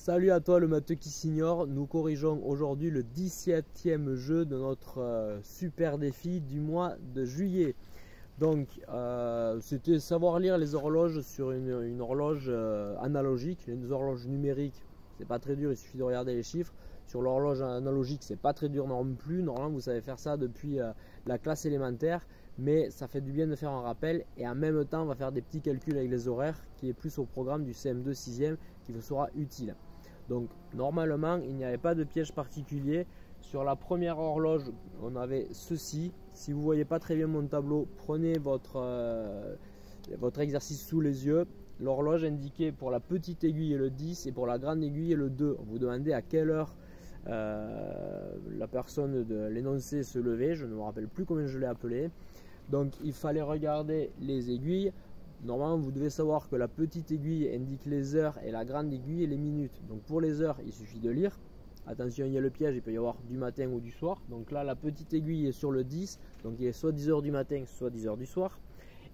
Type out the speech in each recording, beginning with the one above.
Salut à toi le matheux qui s'ignore, nous corrigeons aujourd'hui le 17e jeu de notre super défi du mois de juillet. Donc c'était savoir lire les horloges sur une horloge analogique, les horloges numériques c'est pas très dur, il suffit de regarder les chiffres. Sur l'horloge analogique c'est pas très dur non plus, normalement vous savez faire ça depuis la classe élémentaire. Mais ça fait du bien de faire un rappel et en même temps on va faire des petits calculs avec les horaires qui est plus au programme du CM2 6e qui vous sera utile. Donc normalement il n'y avait pas de piège particulier. Sur la première horloge on avait ceci. Si vous ne voyez pas très bien mon tableau, prenez votre exercice sous les yeux. L'horloge indiquait pour la petite aiguille le 10 et pour la grande aiguille le 2. On vous demandait à quelle heure la personne de l'énoncé se levait. Je ne me rappelle plus combien je l'ai appelé. Donc il fallait regarder les aiguilles. Normalement vous devez savoir que la petite aiguille indique les heures et la grande aiguille les minutes. Donc pour les heures il suffit de lire. Attention, il y a le piège, il peut y avoir du matin ou du soir. Donc là la petite aiguille est sur le 10. Donc il est soit 10 h du matin soit 10 h du soir.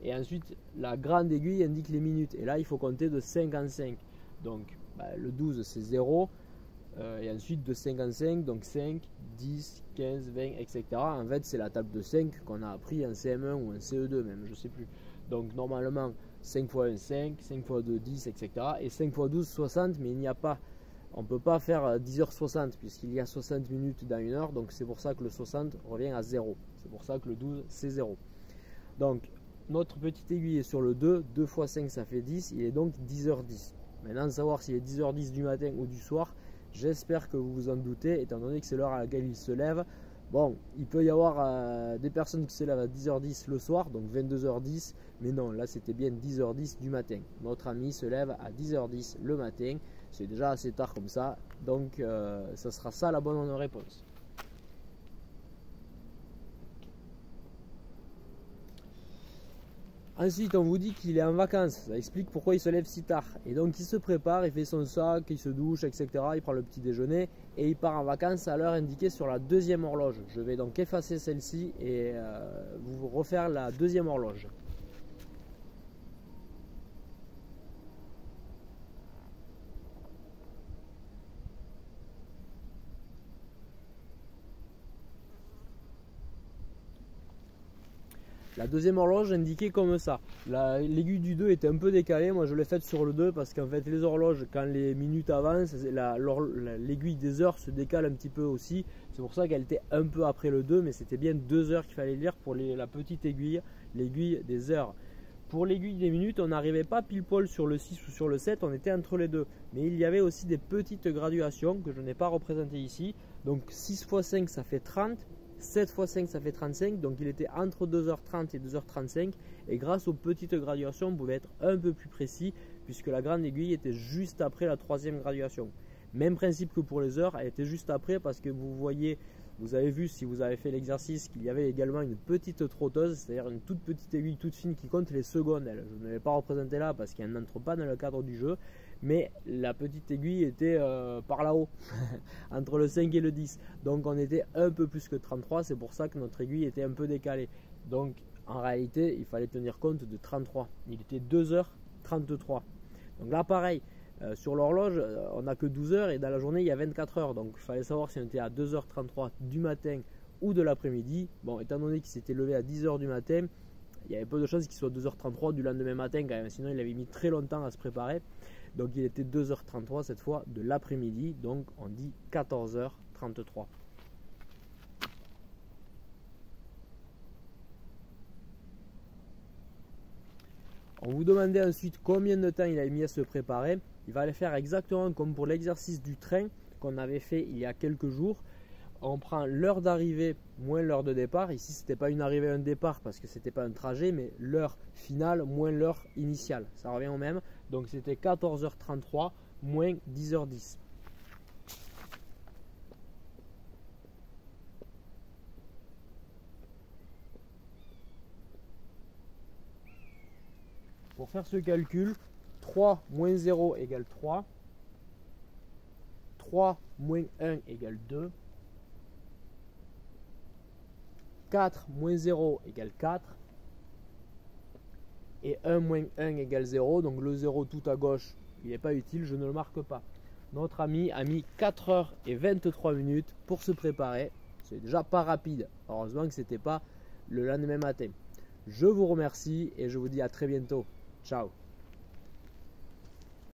Et ensuite la grande aiguille indique les minutes. Et là il faut compter de 5 en 5. Donc le 12 c'est 0. Et ensuite de 5 en 5, donc 5, 10, 15, 20, etc. En fait, c'est la table de 5 qu'on a appris en CM1 ou en CE2 même, je ne sais plus. Donc normalement, 5 x 1, 5, 5 x 2, 10, etc. Et 5 x 12, 60, mais il n'y a pas, on ne peut pas faire 10h60 puisqu'il y a 60 minutes dans une heure. Donc c'est pour ça que le 60 revient à 0. C'est pour ça que le 12, c'est 0. Donc notre petite aiguille est sur le 2, 2 x 5 ça fait 10, il est donc 10h10. Maintenant, de savoir s'il est 10h10 du matin ou du soir, j'espère que vous vous en doutez, étant donné que c'est l'heure à laquelle il se lève. Bon, il peut y avoir des personnes qui se lèvent à 10h10 le soir, donc 22h10, mais non, là c'était bien 10h10 du matin. Notre ami se lève à 10h10 le matin, c'est déjà assez tard comme ça, donc ça sera ça la bonne réponse. Ensuite, on vous dit qu'il est en vacances, ça explique pourquoi il se lève si tard. Et donc il se prépare, il fait son sac, il se douche, etc. Il prend le petit déjeuner et il part en vacances à l'heure indiquée sur la deuxième horloge. Je vais donc effacer celle-ci et vous refaire la deuxième horloge. La deuxième horloge indiquait comme ça. L'aiguille du 2 était un peu décalée. Moi je l'ai faite sur le 2 parce qu'en fait les horloges, quand les minutes avancent, l'aiguille des heures se décale un petit peu aussi. C'est pour ça qu'elle était un peu après le 2, mais c'était bien 2 heures qu'il fallait lire pour la petite aiguille, l'aiguille des heures. Pour l'aiguille des minutes, on n'arrivait pas pile poil sur le 6 ou sur le 7, on était entre les deux. Mais il y avait aussi des petites graduations que je n'ai pas représentées ici. Donc 6 x 5 ça fait 30. 7 x 5 ça fait 35, donc il était entre 2h30 et 2h35 et grâce aux petites graduations on pouvait être un peu plus précis puisque la grande aiguille était juste après la troisième graduation. Même principe que pour les heures, elle était juste après parce que vous voyez, vous avez vu si vous avez fait l'exercice qu'il y avait également une petite trotteuse, c'est-à-dire une toute petite aiguille toute fine qui compte les secondes. Je ne l'ai pas représentée là parce qu'elle n'entre pas dans le cadre du jeu. Mais la petite aiguille était par là-haut, entre le 5 et le 10. Donc on était un peu plus que 33, c'est pour ça que notre aiguille était un peu décalée. Donc en réalité, il fallait tenir compte de 33. Il était 2h33. Donc là pareil, sur l'horloge, on n'a que 12 heures et dans la journée, il y a 24 heures. Donc il fallait savoir si on était à 2h33 du matin ou de l'après-midi. Bon, étant donné qu'il s'était levé à 10h du matin, il y avait peu de chances qu'il soit 2h33 du lendemain matin quand même. Sinon, il avait mis très longtemps à se préparer. Donc il était 2h33 cette fois de l'après-midi, donc on dit 14h33. On vous demandait ensuite combien de temps il avait mis à se préparer. Il va le faire exactement comme pour l'exercice du train qu'on avait fait il y a quelques jours. On prend l'heure d'arrivée moins l'heure de départ. Ici, ce n'était pas une arrivée et un départ parce que ce n'était pas un trajet, mais l'heure finale moins l'heure initiale. Ça revient au même. Donc, c'était 14h33 moins 10h10. Pour faire ce calcul, 3 moins 0 égale 3. 3 moins 1 égale 2. 4 moins 0 égale 4 et 1 moins 1 égale 0, donc le 0 tout à gauche il n'est pas utile, je ne le marque pas. Notre ami a mis 4h23 pour se préparer. C'est déjà pas rapide. Heureusement que ce n'était pas le lendemain matin. Je vous remercie et je vous dis à très bientôt. Ciao.